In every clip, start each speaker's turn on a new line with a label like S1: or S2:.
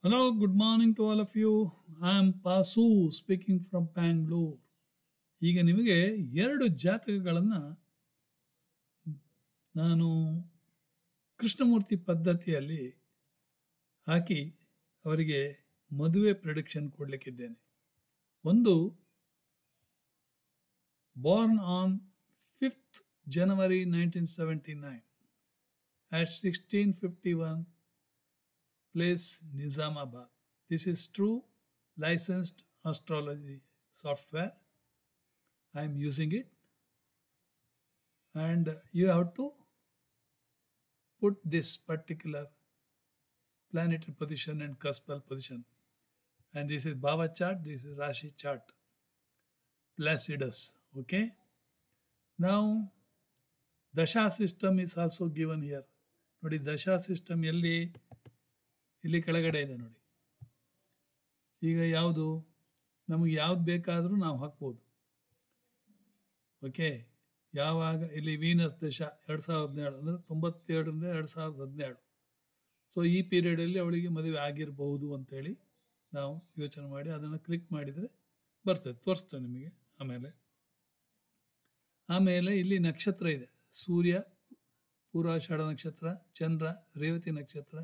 S1: Hello, good morning to all of you. I am Pasu speaking from Bangalore. ಈಗ ನಿಮಗೆ ಎರಡು ಜಾತಕಗಳನ್ನು ನಾನು ಕೃಷ್ಣಮೂರ್ತಿ ಪದ್ಧತಿಯಲ್ಲಿ ಹಾಕಿ ಅವರಿಗೆ ಮದುವೆ ಪ್ರೆಡಿಕ್ಷನ್ ಕೊಡಲಿಕ್ಕಿದ್ದೇನೆ. ಒಂದು born on 5th January 1979 at 1651 place Nizamabad. This is true licensed astrology software. I am using it, and you have to put this particular planetary position and cuspal position. And this is Bhava chart, this is Rashi chart, Placidus. Okay. Now, Dasha system is also given here. ನೋಡಿ ದಶಾ system ಇಲ್ಲಿ ಕೆಳಗಡೆ ಇದೆ ನೋಡಿ. ಈಗ ಯಾವುದು ನಮಗೆ ಯಾವ್ದು ಬೇಕಾದರೂ ನಾವು ಹಾಕ್ಬೋದು. ಓಕೆ, ಯಾವಾಗ ಇಲ್ಲಿ ವೀನಸ್ ದಶಾ 2017 ಅಂದರೆ 97ರಿಂದ 2017. ಸೊ ಈ ಪೀರಿಯಡಲ್ಲಿ ಅವಳಿಗೆ ಮದುವೆ ಆಗಿರಬಹುದು ಅಂತೇಳಿ ನಾವು ಯೋಚನೆ ಮಾಡಿ ಅದನ್ನು ಕ್ಲಿಕ್ ಮಾಡಿದರೆ ಬರ್ತದೆ, ತೋರಿಸ್ತೇನೆ ನಿಮಗೆ. ಆಮೇಲೆ ಇಲ್ಲಿ ನಕ್ಷತ್ರ ಇದೆ. ಸೂರ್ಯ ಪೂರ್ವಾಷಾಢ ನಕ್ಷತ್ರ, ಚಂದ್ರ ರೇವತಿ ನಕ್ಷತ್ರ,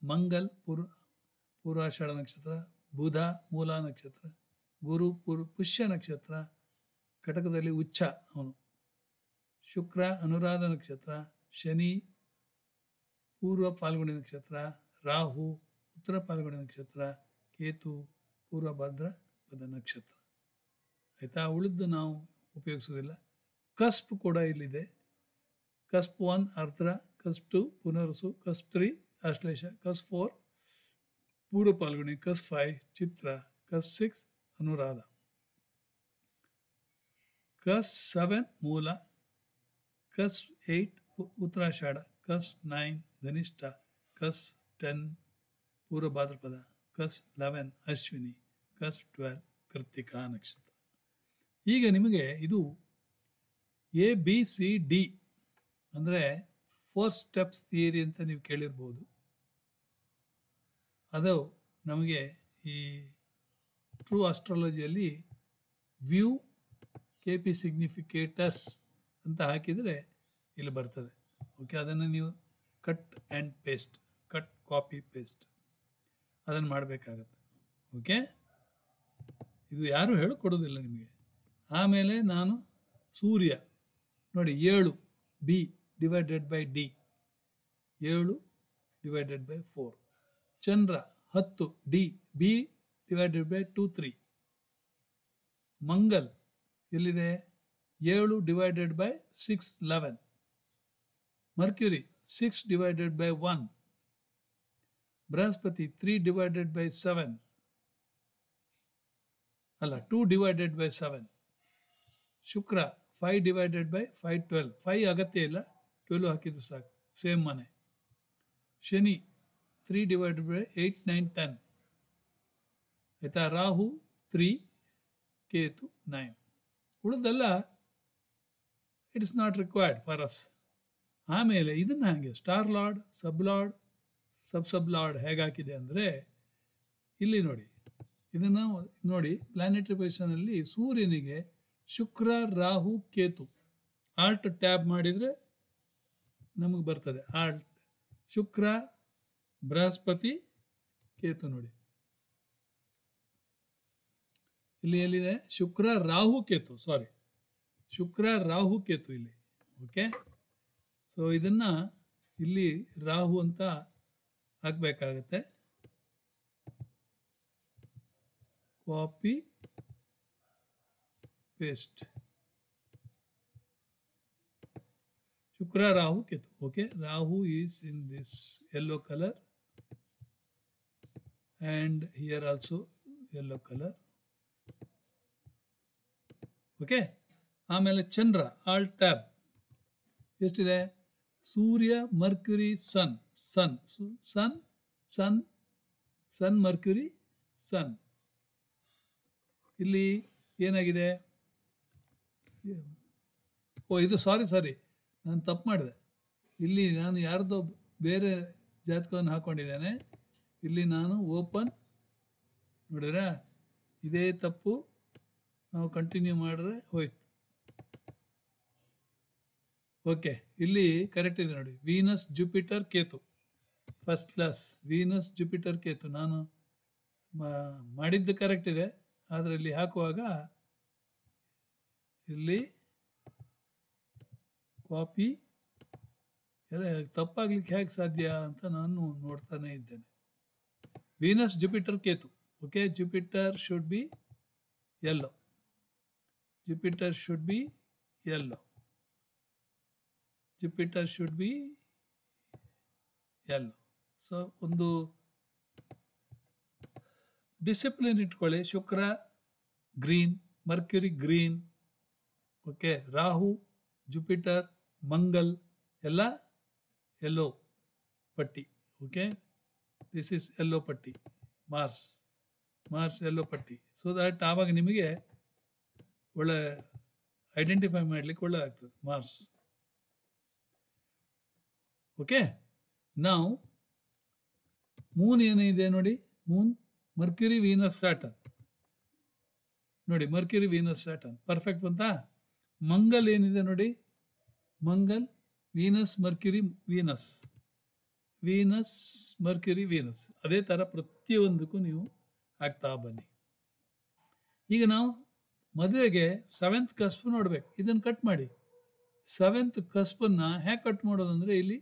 S1: ಮಂಗಲ್ ಪೂರ್ವಾಷಾಢ ನಕ್ಷತ್ರ, ಬುಧ ಮೂಲ ನಕ್ಷತ್ರ, ಗುರು ಪುಷ್ಯ ನಕ್ಷತ್ರ, ಕಟಕದಲ್ಲಿ ಉಚ್ಚ ಅವನು, ಶುಕ್ರ ಅನುರಾಧ ನಕ್ಷತ್ರ, ಶನಿ ಪೂರ್ವ ಫಾಲ್ಗುಣಿ ನಕ್ಷತ್ರ, ರಾಹು ಉತ್ತರ ಫಾಲ್ಗುಣಿ ನಕ್ಷತ್ರ, ಕೇತು ಪೂರ್ವ ಭಾದ್ರಪದ ನಕ್ಷತ್ರ. ಆಯಿತಾ? ಉಳಿದು ನಾವು ಉಪಯೋಗಿಸೋದಿಲ್ಲ. ಕಸ್ಪ್ ಕೂಡ ಇಲ್ಲಿದೆ. ಕಸ್ಪ್ 1 ಆರ್ದ್ರ, ಕಸ್ಪ್ 2 ಪುನರ್ಸು, ಕಸ್ಪ್ 3 ಆಶ್ಲೇಷ, ಕಸ್ಪ್ 4 ಪೂರ್ವ ಪಾಲ್ಗುಣಿ, ಕಸ್ಪ್ 5 ಚಿತ್ರ, ಕಸ್ಪ್ 6 ಅನುರಾಧ, ಕಸ್ಪ್ 7 ಮೂಲ, cusp 8 Uttarashadha, cusp 9 Dhanishta, cusp 10 ಪೂರ್ವ ಭಾದ್ರಪದ, ಕಸ್ಪ್ 11 ಅಶ್ವಿನಿ, ಕಸ್ಪ್ 12 ಕೃತ್ತಿಕಾ ನಕ್ಷತ್ರ. ಈಗ ನಿಮಗೆ ಇದು ABCD ಅಂದರೆ 4 ಸ್ಟೆಪ್ಸ್ ಥಿಯರಿ ಅಂತ ನೀವು ಕೇಳಿರ್ಬೋದು. ಅದು ನಮಗೆ ಈ ಟ್ರೂ ಆಸ್ಟ್ರಾಲಜಿಯಲ್ಲಿ ವ್ಯೂ KP ಸಿಗ್ನಿಫಿಕೇಟರ್ಸ್ ಅಂತ ಹಾಕಿದರೆ ಇಲ್ಲಿ ಬರ್ತದೆ. ಓಕೆ, ಅದನ್ನು ನೀವು cut and paste, cut copy paste ಅದನ್ನು ಮಾಡಬೇಕಾಗತ್ತೆ. ಓಕೆ, ಇದು ಯಾರೂ ಹೇಳಿಕೊಡೋದಿಲ್ಲ ನಿಮಗೆ. ಆಮೇಲೆ ನಾನು ಸೂರ್ಯ ನೋಡಿ 7 B divided by D, 7 divided by 4. Chandra 10 D B divided by 2 3. Mangal ಎಲ್ಲಿದೆ? 7 divided by 6 11. Mercury 6 divided by 1. Brihaspati 3 divided by 7 ಅಲ್ಲ 2 divided by 7. Shukra 5 divided by 5 12. 5 ಅಗತ್ಯ ಇಲ್ಲ, 12 ಹಾಕಿದ್ದು ಸಾಕು, ಸೇಮ್ ಮನೆ. Shani 3 divided by 8 9 10. ಆಯಿತಾ? ರಾಹು 3, ಕೇತು 9. ಉಳಿದೆಲ್ಲ it is not required for us. ಆಮೇಲೆ ಇದನ್ನು ಹಾಗೆ ಸ್ಟಾರ್ ಲಾರ್ಡ್, ಸಬ್ ಲಾರ್ಡ್, ಸಬ್ ಲಾರ್ಡ್ ಹೇಗೆ ಹಾಕಿದೆ ಅಂದರೆ ಇಲ್ಲಿ ನೋಡಿ, ಇದನ್ನು ನೋಡಿ ಪ್ಲಾನೆಟರಿ ಪೊಸಿಷನಲ್ಲಿ ಸೂರ್ಯನಿಗೆ ಶುಕ್ರ ರಾಹು ಕೇತು ಆಲ್ಟ್ ಟ್ಯಾಬ್ ಮಾಡಿದರೆ ನಮಗೆ ಬರ್ತದೆ. ಆಲ್ಟ್ ಶುಕ್ರ ಬೃಹಸ್ಪತಿ ಕೇತು ನೋಡಿ, ಇಲ್ಲಿ ಎಲ್ಲಿದೆ? ಶುಕ್ರ ರಾಹು ಕೇತು, ಸಾರಿ ಶುಕ್ರ ರಾಹು ಕೇತು ಇಲ್ಲಿ. ಓಕೆ, ಸೊ ಇದನ್ನು ಇಲ್ಲಿ ರಾಹು ಅಂತ ಹಾಕಬೇಕಾಗತ್ತೆ. Copy paste, Shukra Rahu Ketu. Okay, Rahu is in this yellow colour and here also yellow colour. Okay, ಆಮೇಲೆ ಚಂದ್ರ ಆಲ್ ಟ್ಯಾಬ್ ಎಷ್ಟಿದೆ? Surya Mercury Sun, Sun Sun Sun Sun Mercury Sun. ಇಲ್ಲಿ ಏನಾಗಿದೆ? ಇದು ಸಾರಿ ನಾನು ತಪ್ಪು ಮಾಡಿದೆ. ಇಲ್ಲಿ ನಾನು ಯಾರ್ದೋ ಬೇರೆ ಜಾತಕವನ್ನು ಹಾಕ್ಕೊಂಡಿದ್ದೇನೆ. ಇಲ್ಲಿ ನಾನು ಓಪನ್ ನೋಡಿದ್ರೆ ಇದೇ ತಪ್ಪು ನಾವು ಕಂಟಿನ್ಯೂ ಮಾಡಿದ್ರೆ ಹೋಯ್ತು. ಓಕೆ, ಇಲ್ಲಿ ಕರೆಕ್ಟ್ ಇದೆ ನೋಡಿ. Venus Jupiter Ketu first class. Venus Jupiter Ketu ನಾನು ಮಾಡಿದ್ದು ಕರೆಕ್ಟ್ ಇದೆ, ಆದರೆ ಇಲ್ಲಿ ಹಾಕುವಾಗ ಇಲ್ಲಿ ಕಾಪಿ ಎಲ್ಲ ತಪ್ಪಾಗ್ಲಿಕ್ಕೆ ಹೇಗೆ ಸಾಧ್ಯ ಅಂತ ನಾನು ನೋಡ್ತಾನೆ ಇದ್ದೇನೆ. Venus Jupiter Ketu. Okay, Jupiter should be yellow. Jupiter should be yellow. Jupiter should be yellow. So ಒಂದು ಡಿಸಿಪ್ಲಿನ್ ಇಟ್ಕೊಳ್ಳಿ. Shukra green, Mercury green. Okay, Rahu, Jupiter, Mangal ಎಲ್ಲ ಯೆಲ್ಲೋ ಪಟ್ಟಿ. ಓಕೆ, ದಿಸ್ ಇಸ್ ಯೆಲ್ಲೋ ಪಟ್ಟಿ. ಮಾರ್ಸ್ ಯೆಲ್ಲೋ ಪಟ್ಟಿ. ಸೊ ದಟ್ ಆವಾಗ ನಿಮಗೆ ಒಳ್ಳೆ identify ಮಾಡಲಿಕ್ಕೆ ಒಳ್ಳೆ ಆಗ್ತದೆ ಮಾರ್ಸ್. ಓಕೆ, ನಾವು ಮೂನ್ ಏನಿದೆ ನೋಡಿ. ಮೂನ್ ಮರ್ಕ್ಯುರಿ ವೀನಸ್ ಸ್ಯಾಟರ್ನ್ ನೋಡಿ. ಮರ್ಕ್ಯುರಿ ವೀನಸ್ ಸ್ಯಾಟರ್ನ್ ಪರ್ಫೆಕ್ಟ್ ಬಂತಾ. ಮಂಗಲ್ ಏನಿದೆ ನೋಡಿ. Mangal Venus Mercury Venus, Venus Mercury Venus. ಅದೇ ಥರ ಪ್ರತಿಯೊಂದಕ್ಕೂ ನೀವು ಆಗ್ತಾ ಬನ್ನಿ. ಈಗ ನಾವು ಮದುವೆಗೆ 7th ಕಸ್ಪ್ ನೋಡ್ಬೇಕು. ಇದನ್ನು ಕಟ್ ಮಾಡಿ. 7th ಕಸ್ಪನ್ನು ಹೇಗೆ ಕಟ್ ಮಾಡೋದಂದರೆ ಇಲ್ಲಿ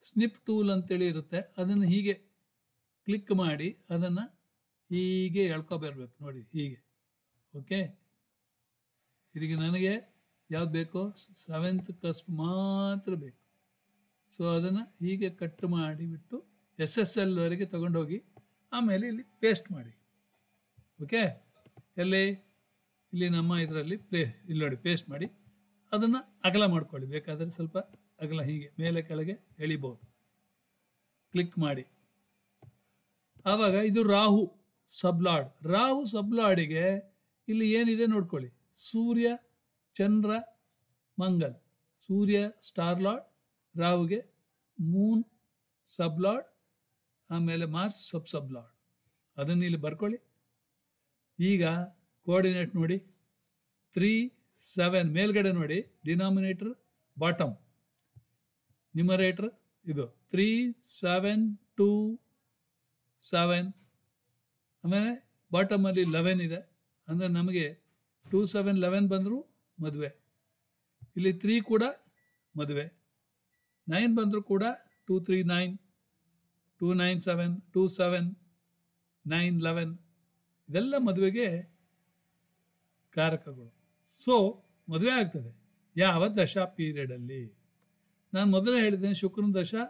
S1: ಸ್ನಿಪ್ ಟೂಲ್ ಅಂತೇಳಿ ಇರುತ್ತೆ. ಅದನ್ನು ಹೀಗೆ ಕ್ಲಿಕ್ ಮಾಡಿ ಅದನ್ನು ಹೀಗೆ ಎಳ್ಕೊಬರ್ಬೇಕು ನೋಡಿ, ಹೀಗೆ. ಓಕೆ, ಇದಕ್ಕೆ ನನಗೆ ಯಾವ್ದು ಬೇಕೋ 7th ಕಸ್ಪ್ ಮಾತ್ರ ಬೇಕು. ಸೊ ಅದನ್ನು ಹೀಗೆ ಕಟ್ ಮಾಡಿಬಿಟ್ಟು SSL ವರೆಗೆ ತಗೊಂಡೋಗಿ ಆಮೇಲೆ ಇಲ್ಲಿ ಪೇಸ್ಟ್ ಮಾಡಿ. ಓಕೆ, ಇಲ್ಲಿ ನಮ್ಮ ಇದರಲ್ಲಿ ಇಲ್ಲಿ ನೋಡಿ ಪೇಸ್ಟ್ ಮಾಡಿ ಅದನ್ನು ಅಗಲ ಮಾಡ್ಕೊಳ್ಳಿ. ಬೇಕಾದರೆ ಸ್ವಲ್ಪ ಅಗಲ ಹೀಗೆ ಮೇಲೆ ಕೆಳಗೆ ಎಳಿಬೋದು. ಕ್ಲಿಕ್ ಮಾಡಿ. ಆವಾಗ ಇದು ರಾಹು ಸಬ್ಲಾರ್ಡ್. ರಾಹು ಸಬ್ಲಾರ್ಡಿಗೆ ಇಲ್ಲಿ ಏನಿದೆ ನೋಡ್ಕೊಳ್ಳಿ. ಸೂರ್ಯ, ಚಂದ್ರ, ಮಂಗಲ್. ಸೂರ್ಯ ಸ್ಟಾರ್ ಲಾರ್ಡ್, ರಾಹುಗೆ ಮೂನ್ ಸಬ್ಲಾರ್ಡ್, ಆಮೇಲೆ ಮಾರ್ಸ್ ಸಬ್ಲಾರ್ಡ್. ಅದನ್ನು ಇಲ್ಲಿ ಬರ್ಕೊಳ್ಳಿ. ಈಗ ಕೋಆರ್ಡಿನೇಟ್ ನೋಡಿ. 3, 7 ಮೇಲ್ಗಡೆ ನೋಡಿ. ಡಿನಾಮಿನೇಟರ್ ಬಾಟಮ್, ನ್ಯೂಮರೇಟರ್ ಇದು 3, 7, 2, 7. ಆಮೇಲೆ ಬಾಟಮಲ್ಲಿ 11 ಇದೆ. ಅಂದರೆ ನಮಗೆ 2, 7, 11 ಬಂದರೂ ಮದುವೆ. ಇಲ್ಲಿ 3 ಕೂಡ ಮದುವೆ. 9 ಬಂದರೂ ಕೂಡ 2, 3, 9, 2, 9, 7, 2, 7, 9, 11 ಇದೆಲ್ಲ ಮದುವೆಗೆ ಕಾರಕಗಳು. ಸೊ ಮದುವೆ ಆಗ್ತದೆ ಯಾವ ದಶಾ ಪೀರಿಯಡಲ್ಲಿ. ನಾನು ಮೊದಲೇ ಹೇಳಿದ್ದೇನೆ ಶುಕ್ರನ ದಶಾ.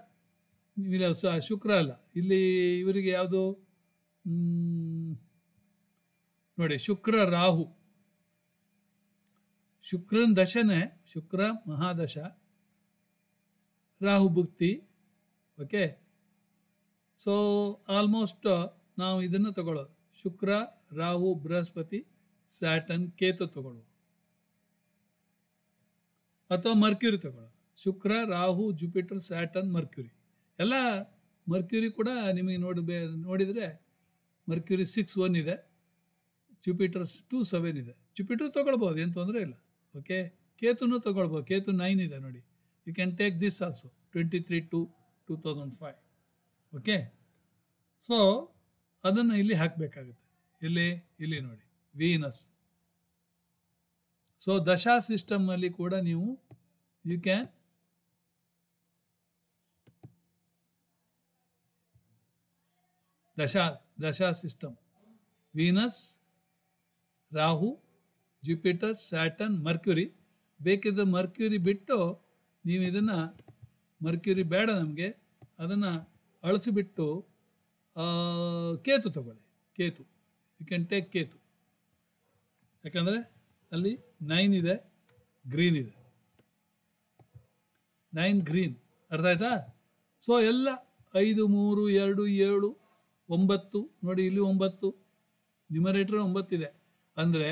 S1: ಶುಕ್ರ ಅಲ್ಲ, ಇಲ್ಲಿ ಇವರಿಗೆ ಯಾವುದು ನೋಡಿ. ಶುಕ್ರ ರಾಹು, ಶುಕ್ರನ ದಶನೇ ಶುಕ್ರ ಮಹಾದಶ, ರಾಹು ಭುಕ್ತಿ. ಓಕೆ, ಸೊ ಆಲ್ಮೋಸ್ಟ್ ನಾವು ಇದನ್ನು ತಗೊಳ್ಳೋದು. ಶುಕ್ರ, ರಾಹು, ಬೃಹಸ್ಪತಿ, ಸ್ಯಾಟರ್ನ್, ಕೇತು ತಗೊಳ್ಳೋದು, ಅಥವಾ ಮರ್ಕ್ಯುರಿ ತಗೊಳ್ಳೋದು. ಶುಕ್ರ, ರಾಹು, ಜುಪಿಟರ್, ಸ್ಯಾಟರ್ನ್, ಮರ್ಕ್ಯುರಿ ಎಲ್ಲ. ಮರ್ಕ್ಯುರಿ ಕೂಡ ನಿಮಗೆ ನೋಡಿದರೆ ಮರ್ಕ್ಯುರಿ 6, 1 ಇದೆ. ಜುಪಿಟರ್ 2, 7 ಇದೆ. ಜುಪಿಟರ್ ತೊಗೊಳ್ಬೋದು, ಏನು ತೊಂದರೆ ಇಲ್ಲ. ಓಕೆ, ಕೇತುನು ತೊಗೊಳ್ಬೋದು. ಕೇತು 9 ಇದೆ ನೋಡಿ. You can take this also 23/2/2005. Okay, so ಅದನ್ನು ಇಲ್ಲಿ ಹಾಕಬೇಕಾಗುತ್ತೆ. ಇಲ್ಲಿ ನೋಡಿ ವೀನಸ್. ಸೊ ದಶಾ ಸಿಸ್ಟಮಲ್ಲಿ ಕೂಡ ನೀವು you can dasha system. Venus, Rahu, Jupiter, Saturn, Mercury. ಬೇಕಿದ್ದ ಮರ್ಕ್ಯುರಿ ಬಿಟ್ಟು ನೀವು ಇದನ್ನು, ಮರ್ಕ್ಯುರಿ ಬೇಡ ನಮಗೆ, ಅದನ್ನು ಅಳಿಸಿಬಿಟ್ಟು ಕೇತು ತಗೊಳ್ಳಿ. Ketu you can take Ketu. ಯಾಕಂದರೆ ಅಲ್ಲಿ 9 ಇದೆ, ಗ್ರೀನ್ ಇದೆ. 9 ಗ್ರೀನ್, ಅರ್ಥ ಆಯ್ತಾ? ಸೊ ಎಲ್ಲ 5, 3, 2, 7, 9 ನೋಡಿ. ಇಲ್ಲಿ 9 ನ್ಯೂಮರೇಟರ್ 9 ಇದೆ. ಅಂದರೆ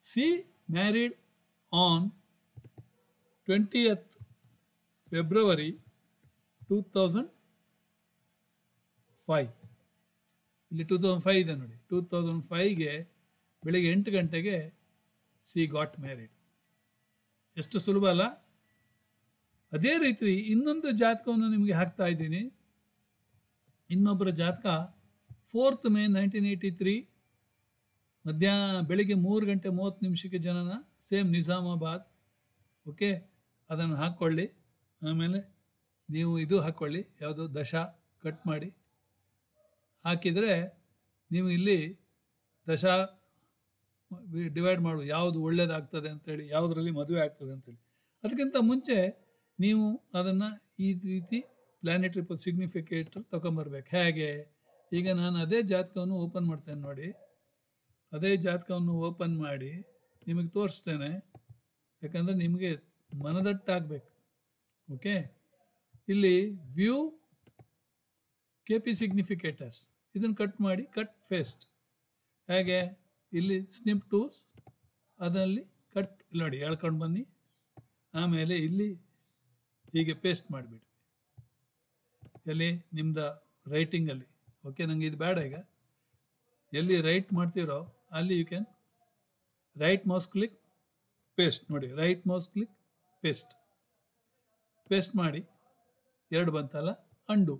S1: C married on 20th February 2000 2005. ಇಲ್ಲಿ 2005 ಇದೆ ನೋಡಿ. 2005ಗೆ ಬೆಳಿಗ್ಗೆ 8 ಗಂಟೆಗೆ ಸಿ ಗಾಟ್ ಮ್ಯಾರಿಡ್. ಎಷ್ಟು ಸುಲಭ ಅಲ್ಲ? ಅದೇ ರೀತಿ ಇನ್ನೊಂದು ಜಾತಕವನ್ನು ನಿಮಗೆ ಹಾಕ್ತಾ ಇದ್ದೀನಿ. ಇನ್ನೊಬ್ಬರ ಜಾತಕ 4th May 1983 ಬೆಳಿಗ್ಗೆ 3:30 ಜನನ, ಸೇಮ್ ನಿಜಾಮಾಬಾದ್. ಓಕೆ, ಅದನ್ನು ಹಾಕ್ಕೊಳ್ಳಿ. ಆಮೇಲೆ ನೀವು ಇದು ಹಾಕ್ಕೊಳ್ಳಿ, ಯಾವುದು ದಶಾ ಕಟ್ ಮಾಡಿ ಹಾಕಿದರೆ ನೀವು ಇಲ್ಲಿ ದಶಾ ಡಿವೈಡ್ ಮಾಡು ಯಾವುದು ಒಳ್ಳೇದಾಗ್ತದೆ ಅಂತೇಳಿ, ಯಾವುದರಲ್ಲಿ ಮದುವೆ ಆಗ್ತದೆ ಅಂತೇಳಿ. ಅದಕ್ಕಿಂತ ಮುಂಚೆ ನೀವು ಅದನ್ನು ಈ ರೀತಿ ಪ್ಲಾನೆಟರಿ ಸಿಗ್ನಿಫಿಕೇಟರ್ ತೊಗೊಂಬರ್ಬೇಕು. ಹೇಗೆ? ಈಗ ನಾನು ಅದೇ ಜಾತಕವನ್ನು ಓಪನ್ ಮಾಡ್ತೇನೆ ನೋಡಿ. ಅದೇ ಜಾತಕವನ್ನು ಓಪನ್ ಮಾಡಿ ನಿಮಗೆ ತೋರಿಸ್ತೇನೆ, ಯಾಕಂದರೆ ನಿಮಗೆ ಮನದಟ್ಟಾಗಬೇಕು. ಓಕೆ, ಇಲ್ಲಿ ವ್ಯೂ KP ಸಿಗ್ನಿಫಿಕೇಟರ್ಸ್ ಇದನ್ನು ಕಟ್ ಮಾಡಿ, ಕಟ್ ಫೇಸ್ಟ್. ಹೇಗೆ? ಇಲ್ಲಿ ಸ್ನಿಪ್ ಟೂಲ್ಸ್, ಅದರಲ್ಲಿ ಕಟ್ ನೋಡಿ ಎಳ್ಕೊಂಡು ಬನ್ನಿ. ಆಮೇಲೆ ಇಲ್ಲಿ ಹೀಗೆ ಪೇಸ್ಟ್ ಮಾಡಿಬಿಡಿ. ಎಲ್ಲಿ? ನಿಮ್ಮದು ರೈಟಿಂಗಲ್ಲಿ. ಓಕೆ, ನನಗೆ ಇದು ಬೇಡ. ಈಗ ಎಲ್ಲಿ ರೈಟ್ ಮಾಡ್ತೀರೋ ಅಲ್ಲಿ you can right mouse click paste. ನೋಡಿ, right mouse click paste. Paste ಮಾಡಿ 2 ಬಂತಲ್ಲ, ಅಂಡು.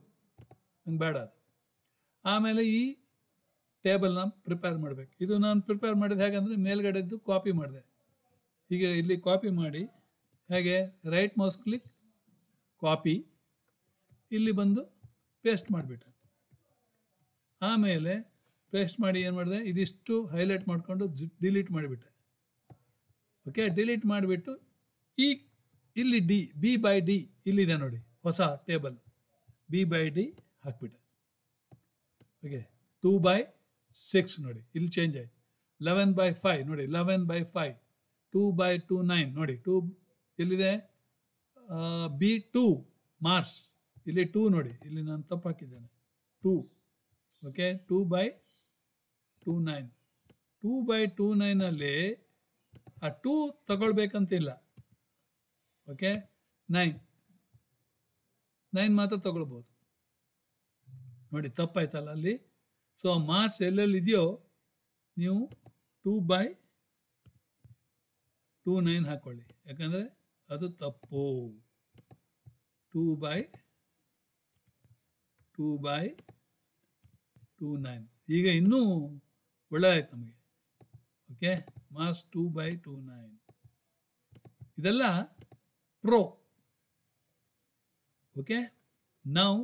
S1: ನಂಗೆ ಬೇಡ ಅದು. ಆಮೇಲೆ ಈ ಟೇಬಲ್ನ ಪ್ರಿಪೇರ್ ಮಾಡಬೇಕು. ಇದು ನಾನು ಪ್ರಿಪೇರ್ ಮಾಡಿದ್ದು ಹೇಗೆಂದರೆ ಮೇಲ್ಗಡೆದ್ದು ಕಾಪಿ ಮಾಡಿದೆ. ಈಗ ಇಲ್ಲಿ ಕಾಪಿ ಮಾಡಿ, ಹೇಗೆ? ರೈಟ್ ಮೌಸ್ ಕ್ಲಿಕ್ ಕಾಪಿ, ಇಲ್ಲಿ ಬಂದು ಪೇಸ್ಟ್ ಮಾಡಿಬಿಟ್ಟೆ. ಆಮೇಲೆ ಪೇಸ್ಟ್ ಮಾಡಿ ಏನು ಮಾಡಿದೆ, ಇದಿಷ್ಟು ಹೈಲೈಟ್ ಮಾಡಿಕೊಂಡು ಡಿಲೀಟ್ ಮಾಡಿಬಿಟ್ಟೆ. ಓಕೆ, ಡಿಲೀಟ್ ಮಾಡಿಬಿಟ್ಟು ಈ ಇಲ್ಲಿ B/D ಇಲ್ಲಿದೆ ನೋಡಿ, ಹೊಸ ಟೇಬಲ್ B/D ಹಾಕ್ಬಿಟ್ಟೆ. ಓಕೆ, 2/6 ನೋಡಿ, ಇಲ್ಲಿ ಚೇಂಜ್ ಆಯಿತು. 11/5 ನೋಡಿ, 11/5. 2/29 ನೋಡಿ, 2 ಎಲ್ಲಿದೆ? B2 ಮಾರ್ಸ್, ಇಲ್ಲಿ 2 ನೋಡಿ, ಇಲ್ಲಿ ನಾನು ತಪ್ಪು ಹಾಕಿದ್ದೇನೆ, 2. ಓಕೆ, 2/29. 2/29ಅಲ್ಲಿ ಆ 2 ತಗೊಳ್ಬೇಕಂತಿಲ್ಲ. ಓಕೆ, 9 ಮಾತ್ರ ತಗೊಳ್ಬೋದು ನೋಡಿ. ತಪ್ಪಾಯ್ತಲ್ಲ ಅಲ್ಲಿ. ಸೊ ಮಾರ್ಕ್ಸ್ ಎಲ್ಲೆಲ್ಲಿ ಇದೆಯೋ ನೀವು 2/29 ಹಾಕ್ಕೊಳ್ಳಿ, ಯಾಕಂದರೆ ಅದು ತಪ್ಪು. 2/29 ಈಗ ಇನ್ನೂ ಒಳ್ಳೆದಾಯ್ತು ನಮಗೆ. ಓಕೆ, ಮಾರ್ಕ್ಸ್ 2/29 ಇದೆಲ್ಲ ಪ್ರೋ. ಓಕೆ, ನಾವು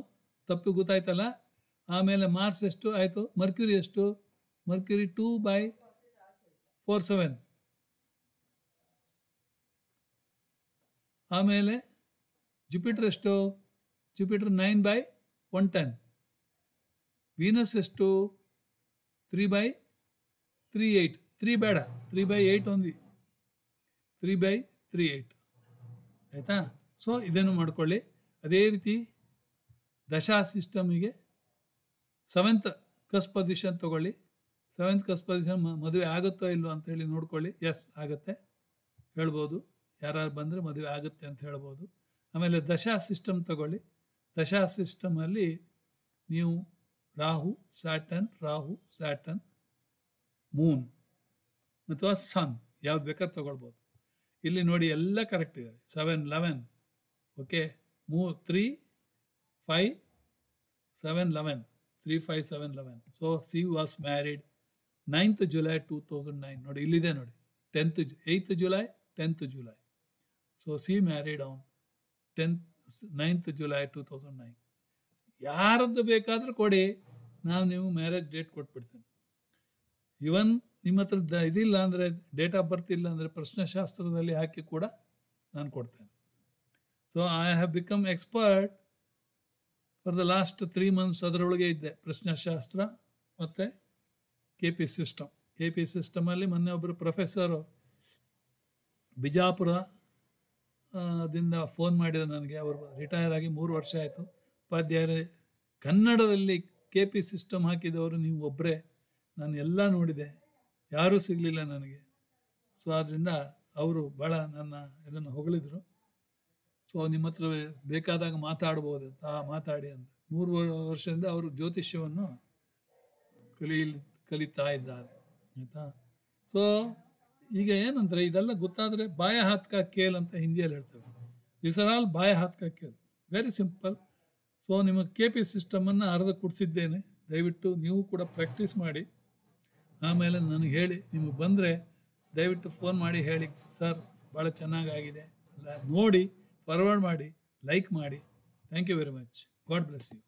S1: ತಪ್ಪು ಗೊತ್ತಾಯ್ತಲ್ಲ. ಆಮೇಲೆ ಮಾರ್ಸ್ ಎಷ್ಟು ಆಯಿತು? ಮರ್ಕ್ಯುರಿ ಎಷ್ಟು? ಮರ್ಕ್ಯುರಿ 2/47. ಆಮೇಲೆ ಜುಪಿಟರ್ ಎಷ್ಟು? ಜುಪಿಟರ್ 9/110. ವೀನಸ್ ಎಷ್ಟು? 3/38. 3 ಬೇಡ, 3/8 ಓನ್ಲಿ. 3/38 ಆಯಿತಾ? ಸೊ ಇದನ್ನು ಮಾಡ್ಕೊಳ್ಳಿ. ಅದೇ ರೀತಿ ದಶಾ ಸಿಸ್ಟಮಿಗೆ 7th ಕಸ್ ಪೊಸಿಷನ್ ತೊಗೊಳ್ಳಿ. 7th ಕಸ್ ಪೊಸಿಷನ್ ಮದುವೆ ಆಗುತ್ತೋ ಇಲ್ಲೋ ಅಂತ ಹೇಳಿ ನೋಡ್ಕೊಳ್ಳಿ. ಎಸ್ ಆಗುತ್ತೆ ಹೇಳ್ಬೋದು, ಯಾರು ಬಂದರೆ ಮದುವೆ ಆಗುತ್ತೆ ಅಂತ ಹೇಳ್ಬೋದು. ಆಮೇಲೆ ದಶಾ ಸಿಸ್ಟಮ್ ತಗೊಳ್ಳಿ. ದಶಾ ಸಿಸ್ಟಮಲ್ಲಿ ನೀವು ರಾಹು ಸ್ಯಾಟರ್ನ್ ಮೂನ್ ಅಥವಾ ಸನ್ ಯಾವ್ದು ಬೇಕಾದ್ರೆ ತೊಗೊಳ್ಬೋದು. ಇಲ್ಲಿ ನೋಡಿ ಎಲ್ಲ ಕರೆಕ್ಟ್ ಇದೆ. 7, 11. Okay, 3, 5, 7, 11. 3, 5, 7, 11. So C was married 9th July 2009. ನೋಡಿ ಇಲ್ಲಿದೆ ನೋಡಿ, 8th July 10th July. So C married on 9th July 2009. ಯಾರದ್ದು ಬೇಕಾದರೂ ಕೊಡಿ, ನೀವು ಮ್ಯಾರೇಜ್ ಡೇಟ್ ಕೊಟ್ಬಿಡ್ತೇನೆ. ಇವನ್ ನಿಮ್ಮ ಹತ್ರ ಇದಿಲ್ಲ ಅಂದರೆ, ಡೇಟ್ ಆಫ್ ಬರ್ತ್ ಇಲ್ಲ ಅಂದರೆ ಪ್ರಶ್ನೆಶಾಸ್ತ್ರದಲ್ಲಿ ಹಾಕಿ ಕೂಡ ನಾನು ಕೊಡ್ತೇನೆ. So I have become expert for the last 3 months. ಅದರೊಳಗೆ ಇದ್ದೆ, ಪ್ರಶ್ನೆಶಾಸ್ತ್ರ ಮತ್ತು KP ಸಿಸ್ಟಮ್. KP ಸಿಸ್ಟಮಲ್ಲಿ ಮೊನ್ನೆ ಒಬ್ಬರು ಪ್ರೊಫೆಸರು ಬಿಜಾಪುರ ದಿಂದ ಫೋನ್ ಮಾಡಿದ ನನಗೆ. ಅವರು ರಿಟೈರ್ ಆಗಿ 3 ವರ್ಷ ಆಯಿತು. ಉಪಾಧ್ಯಾಯರೇ, ಕನ್ನಡದಲ್ಲಿ KP ಸಿಸ್ಟಮ್ ಹಾಕಿದವರು ನೀವು ಒಬ್ಬರೇ. ನಾನು ಎಲ್ಲ ನೋಡಿದೆ, ಯಾರೂ ಸಿಗಲಿಲ್ಲ ನನಗೆ. ಸೊ ಆದ್ದರಿಂದ ಅವರು ಭಾಳ ನನ್ನ ಇದನ್ನು ಹೊಗಳಿದ್ರು. ಸೊ ನಿಮ್ಮ ಹತ್ರ ಬೇಕಾದಾಗ ಮಾತಾಡ್ಬೋದು ಅಂತ ಮಾತಾಡಿ ಅಂತ. 3 ವರ್ಷದಿಂದ ಅವರು ಜ್ಯೋತಿಷ್ಯವನ್ನು ಕಲಿತಾ ಇದ್ದಾರೆ, ಆಯಿತಾ. ಸೊ ಈಗ ಏನಂದರೆ ಇದೆಲ್ಲ ಗೊತ್ತಾದರೆ ಬಾಯ ಹಾತ್ ಕಾ ಕೇಲ್ ಅಂತ ಹಿಂದಿಯಲ್ಲಿ ಹೇಳ್ತೇವೆ. ದಿಸ್ ಆರ್ ಆಲ್ ಬಾಯ ಹಾತ್ ಕಾ ಕೇಲ್, ವೆರಿ ಸಿಂಪಲ್. ಸೊ ನಿಮಗೆ KP ಸಿಸ್ಟಮನ್ನು ಅರ್ಧ ಕೊಡಿಸಿದ್ದೇನೆ, ದಯವಿಟ್ಟು ನೀವು ಕೂಡ ಪ್ರಾಕ್ಟೀಸ್ ಮಾಡಿ. ಆಮೇಲೆ ನನಗೆ ಹೇಳಿ, ನಿಮಗೆ ಬಂದರೆ ದಯವಿಟ್ಟು ಫೋನ್ ಮಾಡಿ ಹೇಳಿ, ಸರ್ ಭಾಳ ಚೆನ್ನಾಗಾಗಿದೆ, ನೋಡಿ ಫಾರ್ವರ್ಡ್ ಮಾಡಿ, ಲೈಕ್ ಮಾಡಿ. Thank you very much. God bless you.